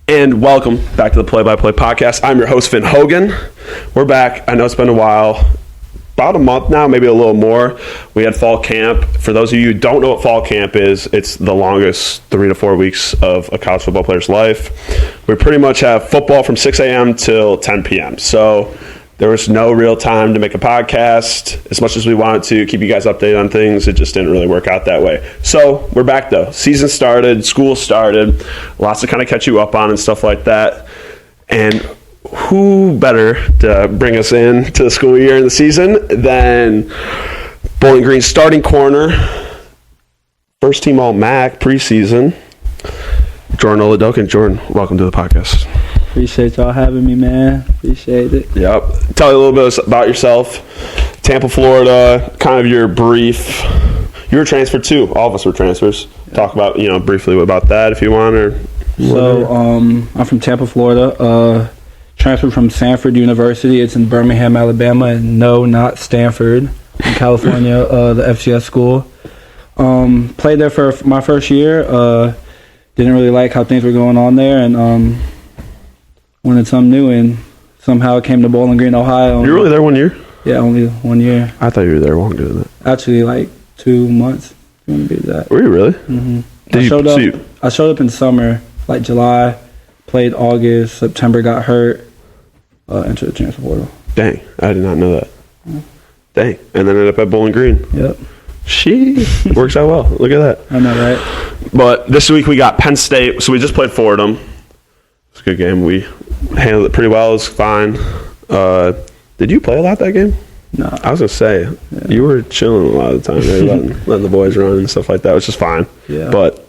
And welcome back to the Play-by-Play Podcast. I'm your host, Finn Hogan. We're back. I know it's been a while. About a month now, maybe a little more. We had fall camp. For those of you who don't know what fall camp is, it's the longest 3 to 4 weeks of a college football player's life. We pretty much have football from 6 a.m. till 10 p.m. So there was no real time to make a podcast. As much as we wanted to keep you guys updated on things, it just didn't really work out that way. So we're back, though. Season started. School started. Lots to kind of catch you up on and stuff like that. And who better to bring us in to the school year and the season than Bowling Green's starting corner, first team All-MAC preseason, Jordan Oladokin. Jordan, welcome to the podcast. Appreciate y'all having me, man. Appreciate it. Yep. Tell me a little bit about yourself. Tampa, Florida, kind of your brief. You were transferred too. All of us were transfers. Talk about, briefly about that if you want. So, I'm from Tampa, Florida. Transferred from Sanford University. It's in Birmingham, Alabama. And no, not Stanford in California, the FCS school. Played there for my first year. Didn't really like how things were going on there. And wanted something new, and somehow it came to Bowling Green, Ohio. You were really there 1 year? Yeah, only 1 year. I thought you were there longer than that. Actually, like 2 months. If you want to be exact. Were you really? Mm-hmm. I showed up in summer, like July, played August, September got hurt, entered the transfer portal. Dang, I did not know that. Dang, and then ended up at Bowling Green. Yep. She works out well. Look at that. I know, right? But this week we got Penn State, so we just played Fordham. It's a good game. We handled it pretty well. It was fine. Did you play a lot that game? No. I was going to say, you were chilling a lot of the time. Letting the boys run and stuff like that, which is fine. Yeah. But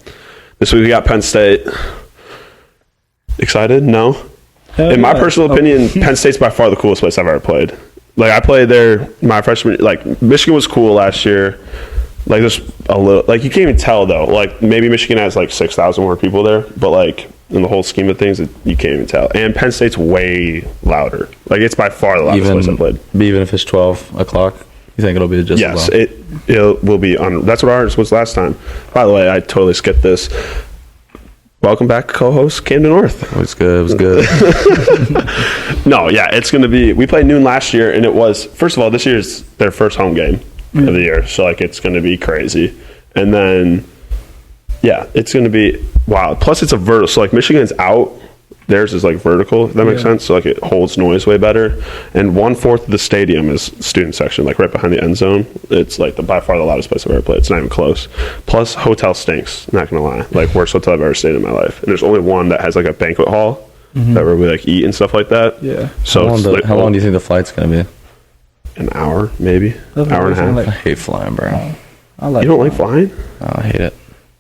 this week we got Penn State. Excited? No? In my personal opinion, Penn State's by far the coolest place I've ever played. Like, I played there my freshman. Like, Michigan was cool last year. Like, there's a little. Like, you can't even tell, though. Like, maybe Michigan has, 6,000 more people there. But, in the whole scheme of things, you can't even tell. And Penn State's way louder. Like, it's by far the loudest place I've played. Even if it's 12 o'clock, you think it'll be just yes, as loud? it will be. That's what ours was last time. By the way, I totally skipped this. Welcome back, co-host Camden North. It was good. It was good. No, yeah, it's going to be. We played noon last year, and it was, first of all, this year's their first home game of the year. So, it's going to be crazy. And then, yeah, it's going to be wild. Plus, it's a vertical. So, Michigan's out. Theirs is, vertical, if that makes sense. So, it holds noise way better. And 1/4 of the stadium is student section, right behind the end zone. It's, by far the loudest place I've ever played. It's not even close. Plus, hotel stinks, not going to lie. Worst hotel I've ever stayed in my life. And there's only one that has, a banquet hall that where we, eat and stuff like that. Yeah. So, how long do you think the flight's going to be? An hour, maybe. Hour and a half. I hate flying, bro. You don't like flying? Oh, I hate it.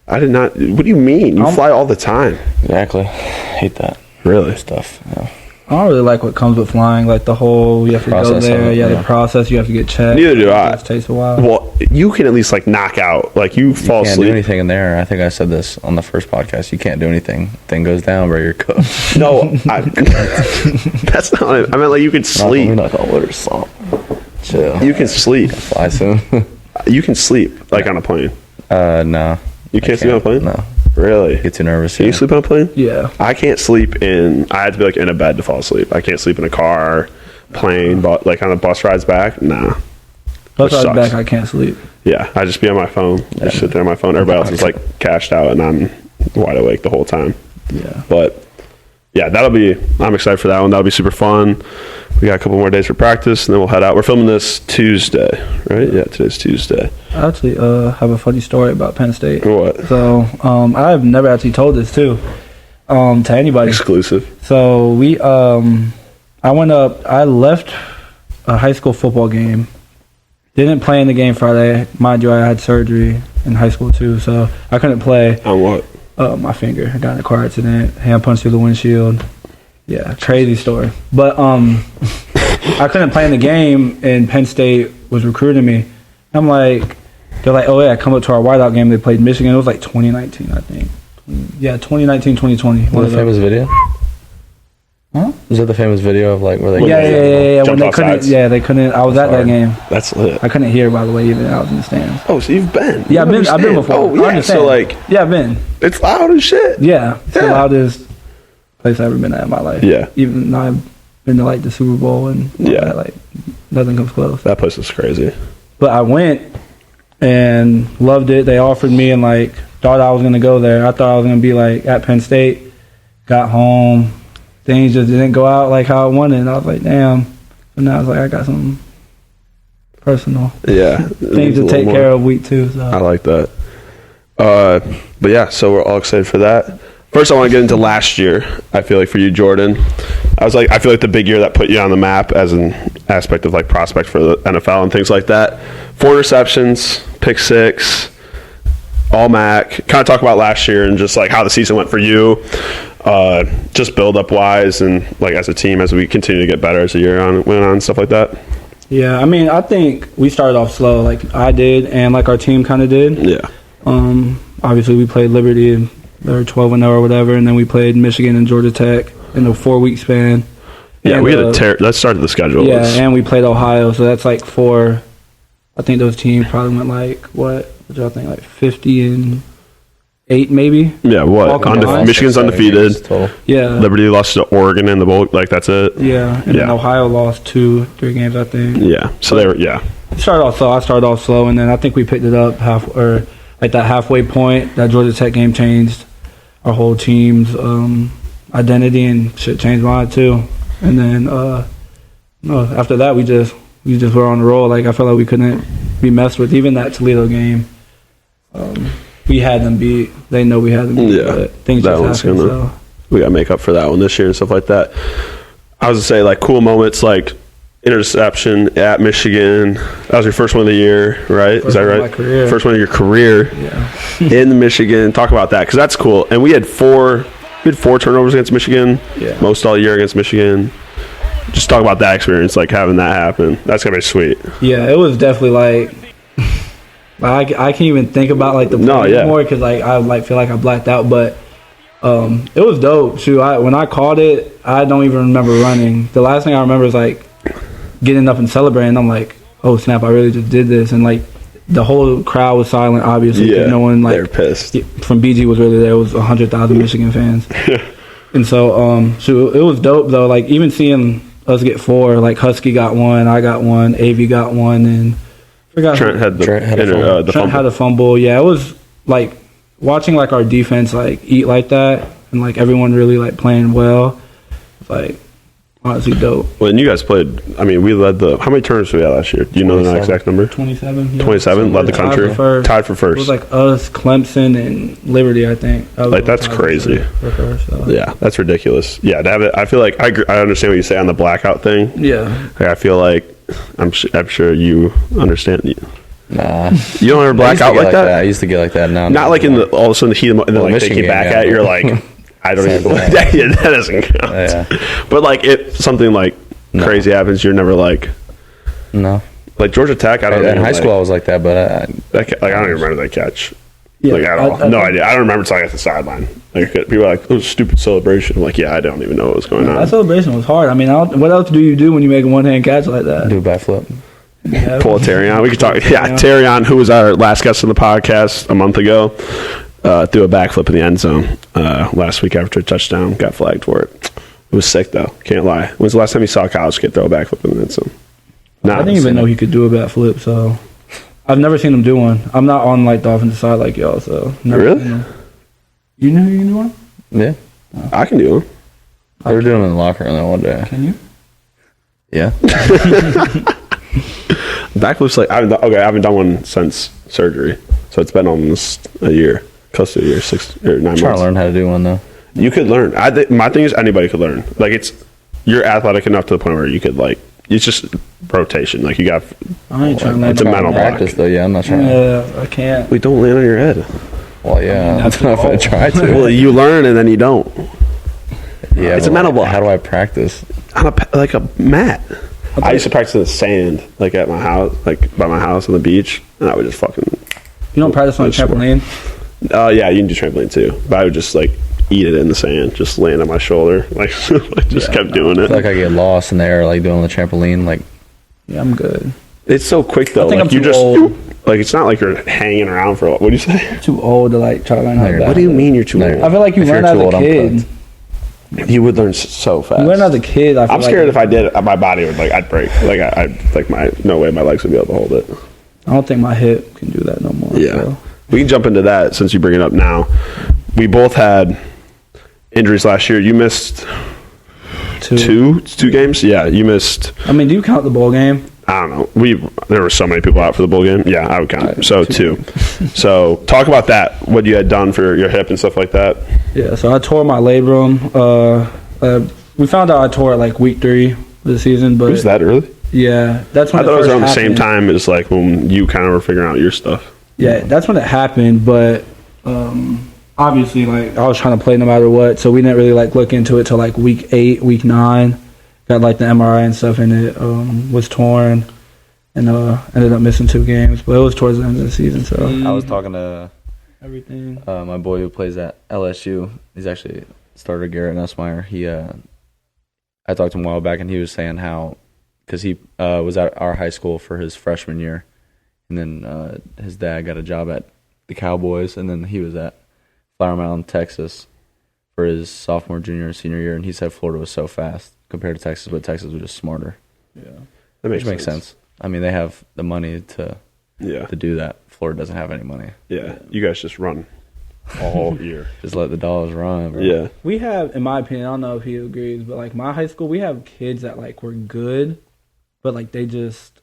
I did not. What do you mean? You fly all the time. Exactly. Hate that. Really? Stuff. Yeah. I don't really like what comes with flying, the whole, you have to go there, the process, you have to get checked. Neither do I. It takes a while. Well, you can at least, knock out. You fall asleep. You can't do anything in there. I think I said this on the first podcast. You can't do anything. Thing goes down, bro, you're cooked. No, that's not it. I meant, you can sleep. We're not going to order salt. Chill. You can sleep. Fly soon. You can sleep, on a plane. No. You can't sleep on a plane? No. Really? Get too nervous. Can you sleep on a plane? Yeah. I can't sleep I had to be in a bed to fall asleep. I can't sleep in a car, plane, but on the bus rides back, nah. Bus rides back, I can't sleep. Yeah, I just be on my phone. Just sit there on my phone. Everybody else is cashed out, and I'm wide awake the whole time. Yeah. But yeah, I'm excited for that one. That'll be super fun. We got a couple more days for practice, and then we'll head out. We're filming this Tuesday, right? Yeah, today's Tuesday. I actually have a funny story about Penn State. What? So I've never actually told this too to anybody. Exclusive. So I left a high school football game. Didn't play in the game Friday. Mind you, I had surgery in high school too, so I couldn't play. On what? My finger. I got in a car accident. Hand punched through the windshield. Yeah, crazy story. But I couldn't play in the game, and Penn State was recruiting me. I'm they're like, oh yeah, come up to our whiteout game. They played Michigan. It was 2019, I think. Yeah, 2019, 2020. Was the famous video? Huh? Was that the famous video of like where they? Yeah. When they couldn't, sides. they couldn't. I was at that game. That's lit. I couldn't hear, by the way, even I was in the stands. Oh, so you've been? Yeah, I've been before. Oh, yeah. So like, yeah, I've been. It's loud as shit. Yeah, it's the loudest place I've ever been at in my life. Yeah. Even though I've been to like the Super Bowl and all that, like nothing comes close. That place is crazy. But I went and loved it. They offered me and like thought I was gonna go there. I thought I was gonna be like at Penn State. Got home, things just didn't go out like how I wanted. And I was like, damn. But now I was like, I got something personal. Yeah. Things to take care of week 2. So. I like that. But yeah, so we're all excited for that. First, I want to get into last year. I feel like for you, Jordan, I feel like the big year that put you on the map as an aspect of like prospect for the NFL and things like that. 4 receptions, pick 6, all MAC. Kind of talk about last year and just like how the season went for you, just build up wise and like as a team as we continue to get better as the year went on, stuff like that. Yeah, I mean, I think we started off slow, like I did, and like our team kind of did. Yeah. Obviously, we played Liberty, and they were 12-0 or whatever, and then we played Michigan and Georgia Tech in a 4-week span. Yeah, and, we had let's start the schedule. Yeah, and we played Ohio, so that's like 4. I think those teams probably went like what y'all think, like 50-8 maybe. Yeah, what? Michigan's undefeated. Yeah, Liberty lost to Oregon in the bowl. Like that's it. Yeah, and then Ohio lost 2-3 games, I think. Yeah, so they were It started off slow. I started off slow, and then I think we picked it up like that halfway point. That Georgia Tech game changed our whole team's identity, and shit changed mine too. And then after that, we just were on the roll. Like I felt like we couldn't be messed with. Even that Toledo game, we had them beat. They know we had them beat. Yeah, but things just happened. So we got to make up for that one this year and stuff like that. I was to say like cool moments like interception at Michigan. That was your first one of the year, right? Is that right? My career. First one of your career. Yeah. In Michigan. Talk about that because that's cool. And we had 4 turnovers against Michigan. Yeah. Most all year against Michigan. Just talk about that experience, like having that happen. That's gonna be sweet. Yeah, it was definitely like I can't even think about like the play anymore because like I like feel like I blacked out. But it was dope. Shoot, when I caught it, I don't even remember running. The last thing I remember is like getting up and celebrating. I'm like, oh snap! I really just did this, and like the whole crowd was silent. Obviously, no one like they're pissed. From BG was really there. It was 100,000 Michigan fans, and so it was dope though. Like even seeing us get 4, like Husky got 1, I got 1, AV got 1, and Trent had a fumble. Yeah, it was like watching like our defense like eat like that, and like everyone really like playing well. It's like honestly dope. When you guys played, I mean, we led how many turnovers did we had last year? Do you know the exact number? 27. Yeah. 27 led the country. Tied for first. It was like us, Clemson, and Liberty, I think. Like that's crazy. For first, so. Yeah, that's ridiculous. Yeah, to have it. I feel like I understand what you say on the blackout thing. Yeah. Like, I feel like I'm sure you understand. Nah, you don't ever black out like that? I used to get like that. Now, not like in all of a sudden the heat of and then like they get back at you're like. I don't even believe that. Yeah, that doesn't count. Yeah. But like if something like crazy happens, you're never like no. Like Georgia Tech, I don't. In high school, I was like that, but I don't even remember that catch. Yeah, like at all. No idea. I don't remember until I got to the sideline. Like people are like, "Oh, stupid celebration." I'm like, yeah, I don't even know what was going on. That celebration was hard. I mean, what else do you do when you make a one-hand catch like that? Do a backflip. Yeah. Pull a Terrion. We could talk. Yeah, Terrion, who was our last guest on the podcast a month ago, threw a backflip in the end zone last week after a touchdown. Got flagged for it. It was sick though. Can't lie. When's the last time you saw a college kid throw a backflip in the end zone? I didn't even know he could do a backflip. So I've never seen him do one. I'm not on like the offensive side like y'all. So really, you know you can do one? Yeah, I can do one. I was doing it in the locker room that one day. Can you? Yeah. Backflips like I haven't done one since surgery, so it's been almost a year, close to a year, 6 or 9 months. Trying to learn how to do one though. You could learn. My thing is anybody could learn. Like you're athletic enough to the point where you could like. It's just rotation. Like you got. I ain't trying to learn. It's a mental practice block. though. Yeah, I'm not trying. Yeah, I can't. We don't land on your head. Well, yeah, I'm not gonna try to. Well, you learn and then you don't. Yeah, it's a mental block. How do I practice? On like a mat. I used to practice in the sand, like at my house, like by my house on the beach, and I would just fucking. You don't practice on a trampoline? Yeah, you can do trampoline too, but I would just like eat it in the sand, just land on my shoulder, like kept doing it. I feel like I get lost in the air, like doing the trampoline, like. Yeah, I'm good. It's so quick though. I think like I'm too old. Like it's not like you're hanging around for. What do you say? Too old to like try to learn how to. What do you mean you're too old? I feel like you learn as a kid. You would learn so fast. When I was a kid, I'm scared if I did, my body would I'd break. No way my legs would be able to hold it. I don't think my hip can do that no more. Yeah. So. We can jump into that since you bring it up now. We both had injuries last year. You missed two games? Yeah, you missed. I mean, do you count the bowl game? I don't know. There were so many people out for the bowl game. Yeah, I would count it. So two. So talk about that. What you had done for your hip and stuff like that. Yeah, so I tore my labrum. We found out I tore it week 3 of the season, but was that early? Yeah, that's when I thought it was around happened. the same time as when you kind of were figuring out your stuff. Yeah, that's when it happened, but obviously I was trying to play no matter what, so we didn't really look into it till week 8, week 9. Got the MRI and stuff, and it was torn, and ended up missing 2 games. But it was towards the end of the season, so I was talking to everything. My boy who plays at LSU. He's actually starter Garrett Nussmeier. I talked to him a while back, and he was saying how, because he was at our high school for his freshman year, and then his dad got a job at the Cowboys, and then he was at Flower Mound, Texas, for his sophomore, junior, and senior year, and he said Florida was so fast compared to Texas, but Texas was just smarter. Yeah, that makes sense. I mean, they have the money to do that. Florida doesn't have any money. Yeah, you guys just run all year. Just let the dollars run, bro. Yeah. We have, in my opinion, I don't know if he agrees, but my high school, we have kids that were good, but they just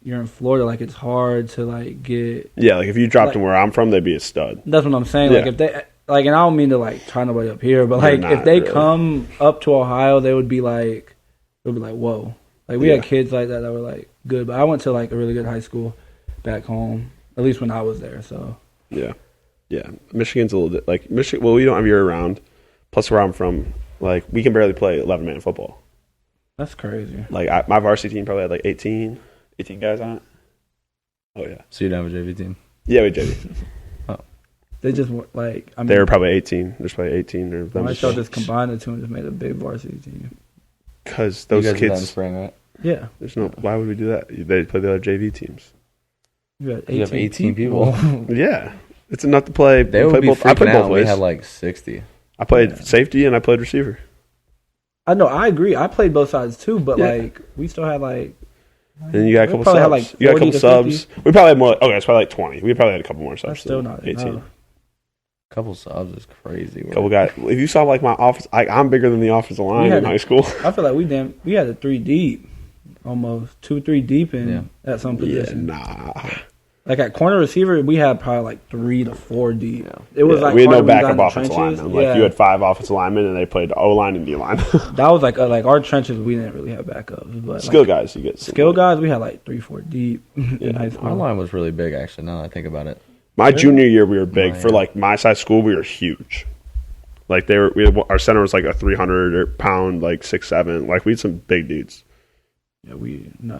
you're in Florida, it's hard to get. Yeah, if you dropped them where I'm from, they'd be a stud. That's what I'm saying. Yeah. If they and I don't mean to try nobody up here, but if they come up to Ohio, they would be whoa. We had kids like that were good, but I went to a really good high school back home, at least when I was there. So yeah. Michigan's a little bit Michigan. Well, we don't have year round. Plus, where I'm from, we can barely play 11-man football. That's crazy. My varsity team probably had 18 guys on it. Oh yeah. So you don't have a JV team? Yeah, we did. They just they were probably 18. There's probably 18 of them. I showed this combined the two and just made a big varsity team. Because those you guys kids. Did that in spring, right? Yeah. There's no. Why would we do that? They play the other JV teams. You have 18 people. Yeah, it's enough to play. They would be freaking I played out. both ways. We had 60. I played safety and I played receiver. I know. I agree. I played both sides too, but we still had And you got a couple probably subs. Had you got a couple subs. 50. We probably had more. Okay, it's probably 20. We probably had a couple more subs. That's still not 18. enough. Couple subs is crazy. Couple guys. If you saw my office, I'm bigger than the offensive line in high school. I feel we had a 3 deep, almost 2-3 deep at some position. Yeah, nah. At corner receiver, we had probably 3 to 4 deep. Yeah. It was we had no backup offensive trenches. linemen. You had 5 offensive linemen, and they played O line and D line. That was our trenches. We didn't really have backups, but skill guys, you get skill guys. We had 3-4 deep in high school. Our line was really big, actually. Now that I think about it. My junior year, we were big. For my size school, we were huge. Our center was a 300-pound, 6'7". We had some big dudes. Yeah,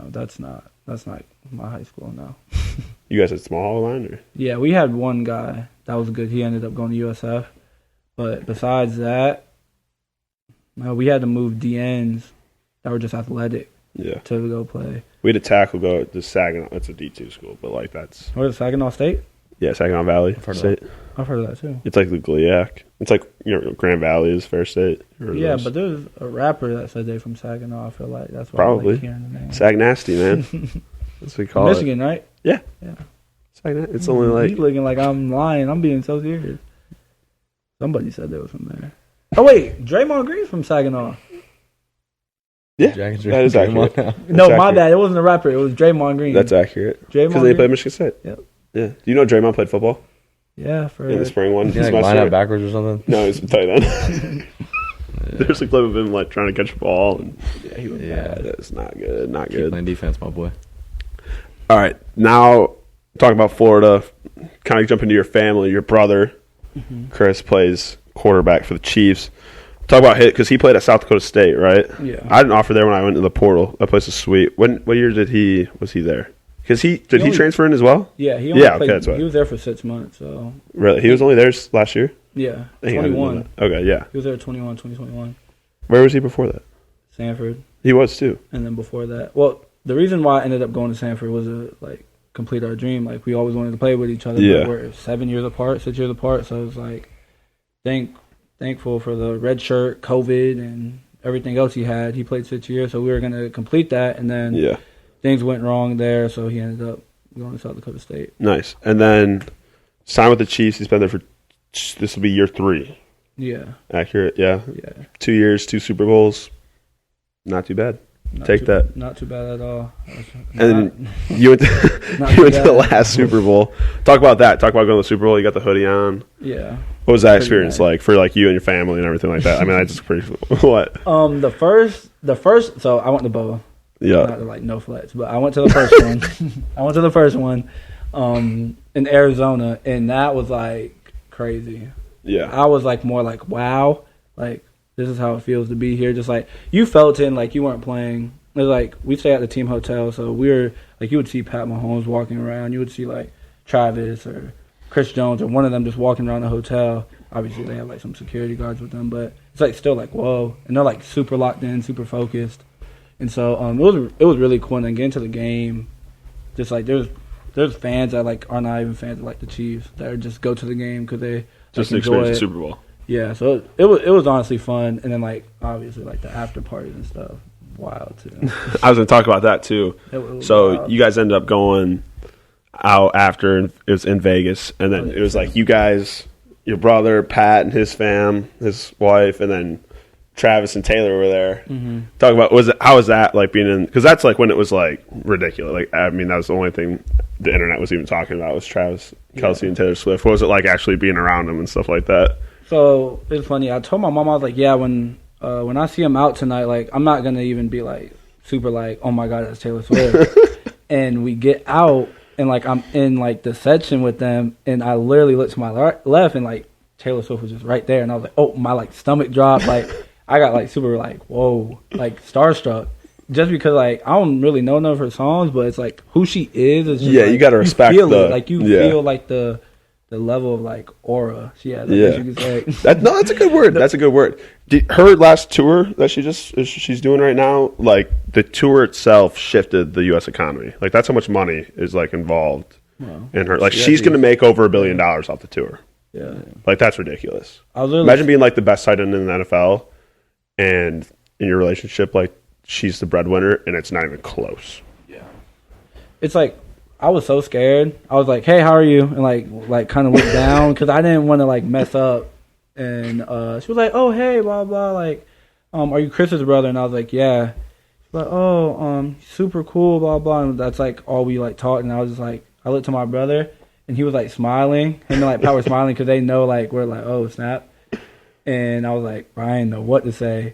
that's not my high school. No. You guys had small line, or? Yeah, we had one guy that was good. He ended up going to USF, but besides that, no, we had to move DNs that were just athletic. Yeah. To go play. We had a tackle go to Saginaw. It's a D2 school, but that's. Where's Saginaw State? Yeah, Saginaw Valley State. I've heard of that too. It's the GLIAC. It's Grand Valley is Fair State. Yeah, but there's a rapper that said they from Saginaw. I feel like that's why probably I hearing the name. Sag Nasty, man. That's what we call Michigan, right? Yeah. Yeah. It's only He's looking like I'm lying. I'm being so serious. Somebody said they was from there. Oh wait, Draymond Green's from Saginaw. Yeah, that is accurate. My bad. It wasn't a rapper. It was Draymond Green. That's accurate. Because they played Michigan State. Yep. Yeah. Do you know Draymond played football? Yeah, in the spring one. Did he line up backwards or something? No, he's a tight end. There's a clip of him trying to catch a ball, and he was bad. That's not good. Not Keep good. playing defense, my boy. All right, now talking about Florida. Kind of jump into your family. Your brother, Chris, plays quarterback for the Chiefs. Talk about hit because he played at South Dakota State, right? Yeah. I didn't offer there when I went to the portal. That place is sweet. What year was he there? Because he transfer in as well? Yeah, he played, that's right. He was there for 6 months. So really, he was only there last year. Yeah, 21. Okay, yeah. He was there 2021. Where was he before that? Sanford. He was too. And then before that, well, the reason why I ended up going to Sanford was complete our dream. We always wanted to play with each other. Yeah. But we're 6 years apart. So it was think thankful for the red shirt, COVID, and everything else he had. He played 6 years, so we were going to complete that, and then things went wrong there, so he ended up going to South Dakota State. Nice. And then signed with the Chiefs. He's been there for this will be year 3. Yeah. Accurate, yeah. 2 years, 2 Super Bowls. Not too bad. Take that. Not too bad at all. And you went to the last Super Bowl. Talk about that. Talk about going to the Super Bowl. You got the hoodie on. Yeah. What was that experience like for like you and your family and everything like that? I mean, I just pretty what? The first. So I went to Boa. Yeah. Not like no flex, but I went to the first one. I went to the first one, in Arizona, and that was like crazy. Yeah. I was like more like wow, like this is how it feels to be here. Just like you felt it, and like you weren't playing. It was like we stay at the team hotel, so we were like you would see Pat Mahomes walking around. You would see like Travis or Chris Jones or one of them just walking around the hotel. Obviously, they have like some security guards with them, but it's like still like whoa, and they're like super locked in, super focused, and so it was really cool. And then getting to the game, just like there's fans that like are not even fans of like the Chiefs that are just go to the game because they just like, experience enjoy the it. Super Bowl. Yeah, so it was honestly fun, and then like obviously like the after parties and stuff, wild too. I was going to talk about that too. So wild. you guys ended up going out after, and it was in Vegas, and then it was like you guys, your brother Pat and his fam, his wife, and then Travis and Taylor were there. Mm-hmm. Talk about how was that like being in? Because that's like when it was like ridiculous. Like I mean, that was the only thing the internet was even talking about was Travis Kelce and Taylor Swift. What was it like actually being around them and stuff like that? So it's funny. I told my mom, I was like, yeah, when I see him out tonight, like I'm not gonna even be like super like, oh my god, that's Taylor Swift. And we get out, and like I'm in like the section with them, and I literally looked to my left, and like Taylor Swift was just right there, and I was like, oh, my like stomach dropped, like I got like super like whoa, like starstruck. Just because like I don't really know none of her songs, but it's like who she is. It's just, like, you gotta respect feel the it. Like you feel like the level of like aura she has. I guess you could say. That's a good word. That's a good word. Her last tour that she's doing right now, like the tour itself shifted the U.S. economy. Like that's how much money is like involved in her. Like she's gonna make over $1 billion off the tour. Yeah, like that's ridiculous. Really imagine being like the best tight end in the NFL, and in your relationship, like she's the breadwinner, and it's not even close. Yeah, it's like. I was so scared. I was like, "Hey, how are you?" And like kind of looked down because I didn't want to like mess up. And she was like, "Oh, hey, blah blah." Like, are you Chris's brother? And I was like, "Yeah." She's like, "Oh, super cool, blah blah." And that's like all we like talked. And I was just like, I looked to my brother, and he was like smiling. Him and like Pat were smiling because they know like we're like, "Oh, snap." And I was like, I didn't know what to say.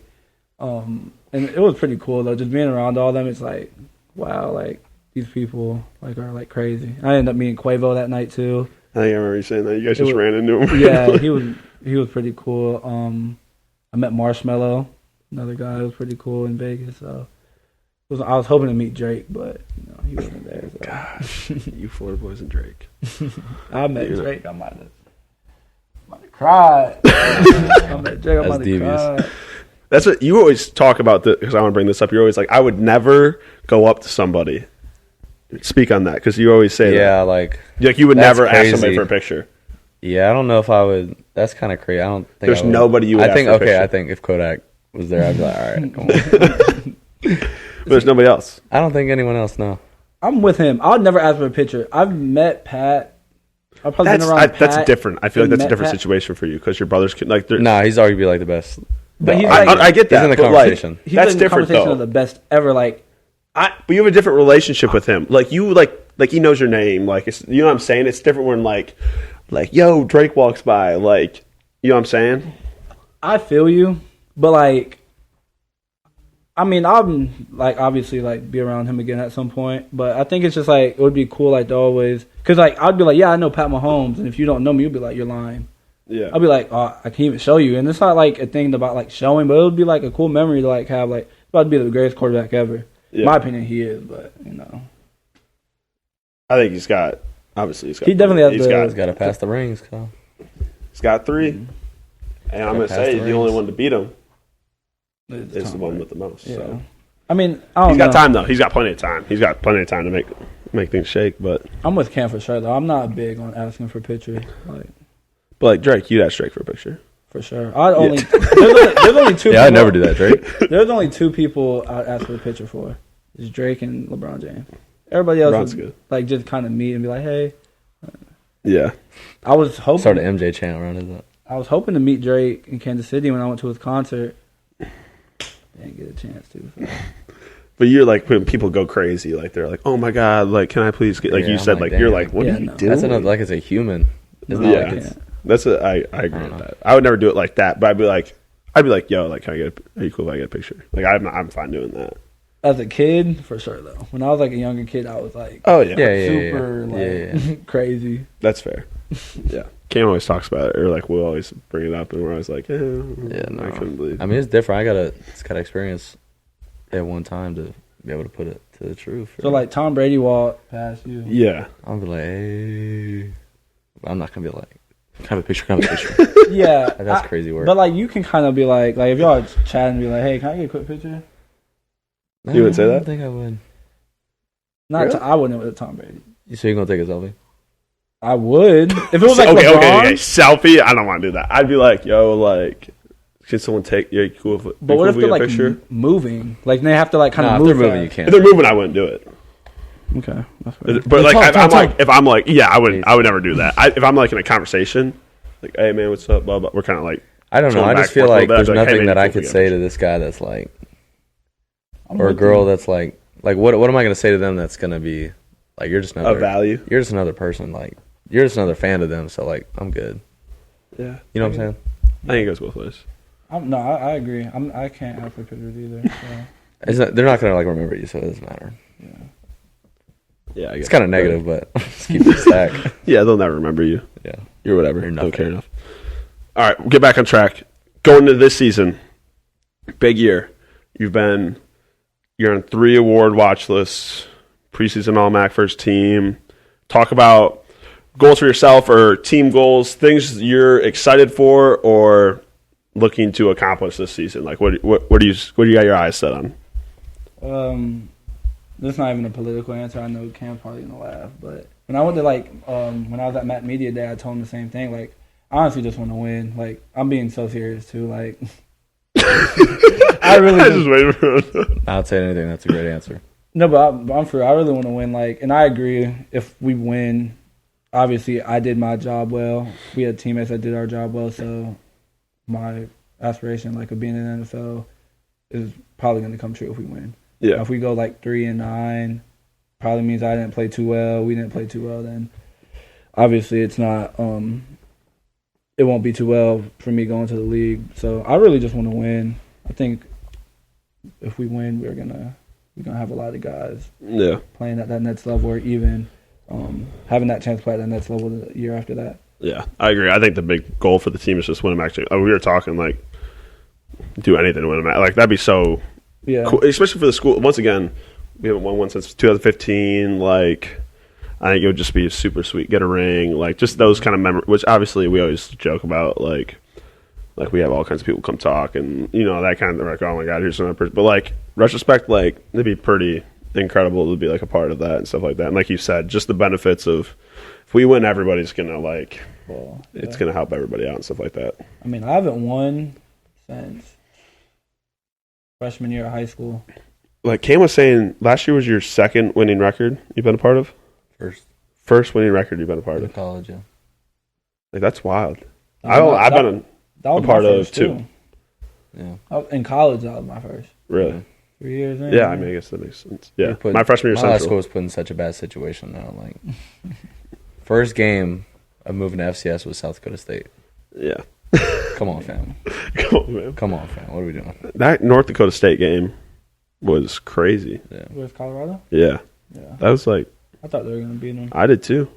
And it was pretty cool though, just being around all them. It's like, wow, like. These people like are like crazy. I ended up meeting Quavo that night too. I think I remember you saying that. You guys just ran into him. Yeah, he was pretty cool. I met Marshmello, another guy who was pretty cool in Vegas. So I was hoping to meet Drake, but he wasn't there. So. Gosh, you Florida boys and Drake. I met Drake. I might have cried. I met Drake. I might have cried. That's what you always talk about. Because I want to bring this up. You're always like, I would never go up to somebody. Speak on that, because you always say that. Yeah, like you would never ask somebody for a picture. Yeah, I don't know if I would. That's kind of crazy. I don't think there's nobody you would. I think ask for a picture. I think if Kodak was there, I'd be like, all right, come on. But there's nobody else. I don't think anyone else. No. I'm with him. I'll never ask for a picture. I've met Pat. I've probably been around Pat. That's different. I feel like that's a different situation for you because your brothers like. Nah, he's arguably like the best. But he's I get that. He's in the conversation. He's that's in the different conversation though. of the best ever. Like. But you have a different relationship with him. Like you like he knows your name. Like it's, you know what I'm saying? It's different when like yo, Drake walks by. Like, you know what I'm saying? I feel you, but like I mean, I'm like obviously like be around him again at some point, but I think it's just like it would be cool like to always because like I'd be like, yeah, I know Pat Mahomes, and if you don't know me, you'd be like, you're lying. Yeah, I'd be like, oh, I can't even show you, and it's not like a thing about like showing, but it would be like a cool memory to like have like. About to be the greatest quarterback ever. Yeah. In my opinion, he is, but I think he's got. Obviously, he definitely has. He's got to pass the rings, Kyle. He's got 3, and I'm gonna say the only one to beat him is the one with the most. Yeah. So. I mean, I don't know. He's got time though. He's got plenty of time. He's got plenty of time to make things shake. But I'm with Cam for sure though. I'm not big on asking for pictures. But Drake, you'd ask Drake for a picture. For sure. There's only two. Yeah, people, I'd never do that, Drake. There's only two people I'd ask for a picture for. It's Drake and LeBron James. Everybody else would like just kind of meet and be like, "Hey." Yeah. I was hoping. Start an MJ channel around it. I was hoping to meet Drake in Kansas City when I went to his concert. Didn't get a chance to. So. But you're like, when people go crazy, like they're like, "Oh my god, like can I please get?" Like you said, like you're like, "What are you doing?" That's another, like it's a human. It's not like it's, I agree with that. I would never do it like that, but I'd be like, "Yo, like, can I get? Are you cool if I get a picture?" Like I'm fine doing that. As a kid, for sure though. When I was like a younger kid, I was like, "Oh yeah, super crazy." That's fair. Yeah, Cam always talks about it, or like we'll always bring it up, and we're always like, "Yeah, no, I couldn't believe." I mean, it's different. It's gotta experience at one time to be able to put it to the truth. So like Tom Brady walked past you. Yeah, I'll be like, hey. I'm not gonna be like, kind of a picture. Yeah, that's crazy work. But like you can kind of be like if y'all chatting, be like, "Hey, can I get a quick picture?" You would say that? I don't think I would. Really? I wouldn't with Tom Brady. So you're gonna take a selfie? I would if it was like okay, LeBron. okay, selfie. I don't want to do that. I'd be like, "Yo, like, can someone take? Yeah, cool. If, but what if we they're get a like picture? Moving? Like they have to like kind of move. If they're moving, you can't. If they're moving, I wouldn't do it. Okay, that's fair. But like, if I'm like, yeah, I would never do that. If I'm like in a conversation, like, "Hey man, what's up?" Blah blah. We're kind of like, I don't know. I just feel like there's nothing that I could say to this guy that's like, or a girl that's like what am I gonna say to them that's gonna be like you're just another value. You're just another person. Like you're just another fan of them. So like I'm good. Yeah, you know what I'm saying? I think it goes both ways. I agree. I can't have pictures either. So. They're not gonna like remember you, so it doesn't matter. Yeah, it's kind of negative, but just keep it stack. Yeah, they'll never remember you. Yeah, you're whatever. You're don't care enough. All right, we'll get back on track. Going into this season, big year. You're on 3 award watch lists, preseason All-MAC first team. Talk about goals for yourself or team goals, things you're excited for or looking to accomplish this season. Like what do you got your eyes set on? This is not even a political answer. I know Cam's probably gonna laugh, but when I went to when I was at Matt Media Day, I told him the same thing. Like, I honestly just want to win. Like, I'm being so serious too. Like, I just waiting for him. Not saying anything. That's a great answer. No, but I'm for real. I really want to win. Like, and I agree. If we win, obviously I did my job well. We had teammates that did our job well. So my aspiration, like, of being in the NFL, is probably going to come true if we win. Yeah. If we go 3-9, probably means I didn't play too well. We didn't play too well. Then obviously it's not. It won't be too well for me going to the league. So I really just want to win. I think if we win, we're gonna have a lot of guys playing at that next level, or even having that chance to play at that next level the year after that. Yeah, I agree. I think the big goal for the team is just win them. Actually, we were talking do anything to win them. Like that'd be so. Yeah. Cool, especially for the school. Once again, we haven't won one since 2015. Like, I think it would just be super sweet. Get a ring. Like, just those kind of memories, which obviously we always joke about. Like we have all kinds of people come talk and, that kind of, like, oh my God, here's another person. But, retrospect, it'd be pretty incredible to be, a part of that and stuff like that. And like you said, just the benefits of, if we win, everybody's going to, it's going to help everybody out and stuff like that. I mean, I haven't won since freshman year of high school. Like Cam was saying, last year was your second winning record you've been a part of? First winning record you've been a part of. College, yeah. That's wild. I've been a part of too. Yeah. In college, that was my first. Really? 3 years in. Yeah, I mean, I guess that makes sense. Yeah. My freshman year my Central. school was put in such a bad situation now. First game of moving to FCS was South Dakota State. Yeah. Come on, fam. Come on, fam. What are we doing? That North Dakota State game was crazy. Yeah. With Colorado? Yeah. That was I thought they were going to beat them. I did too.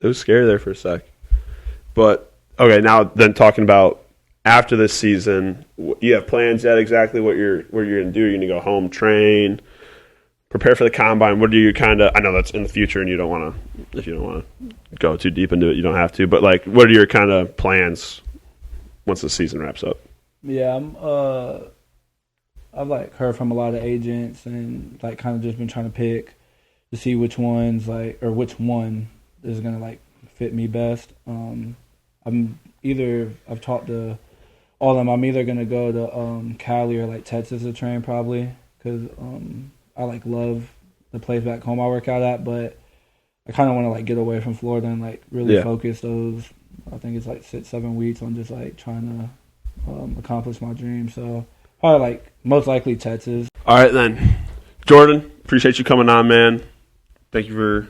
It was scary there for a sec. But, okay, now then talking about after this season, you have plans yet exactly what you're going to do? You're going to go home, train, prepare for the combine. What do you I know that's in the future and if you don't want to go too deep into it, you don't have to. But, what are your kind of plans once the season wraps up? Yeah, I've heard from a lot of agents and kind of just been trying to pick to see which ones or which one is gonna fit me best. I've talked to all of them. I'm either gonna go to Cali or like Texas to train probably because I like love the place back home I work out at, but I kind of want to like get away from Florida and like really focus those. I think it's like 6-7 weeks on just like trying to accomplish my dream. So probably like most likely Texas. All right then, Jordan. Appreciate you coming on, man. Thank you for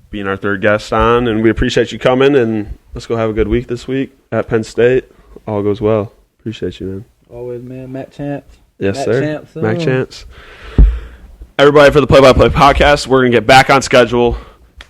being our third guest on, and we appreciate you coming. And let's go have a good week this week at Penn State. All goes well. Appreciate you, man. Always, man. Matt Chance. Yes, Matt sir. Chance, Mac Chance. Everybody, for the play-by-play podcast, we're going to get back on schedule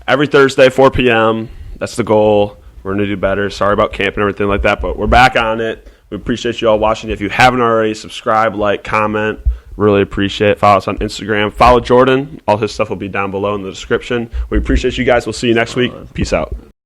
every Thursday, 4 p.m. That's the goal. We're going to do better. Sorry about camp and everything like that, but we're back on it. We appreciate you all watching. If you haven't already, subscribe, like, comment. Really appreciate it. Follow us on Instagram. Follow Jordan. All his stuff will be down below in the description. We appreciate you guys. We'll see you next week. Peace out.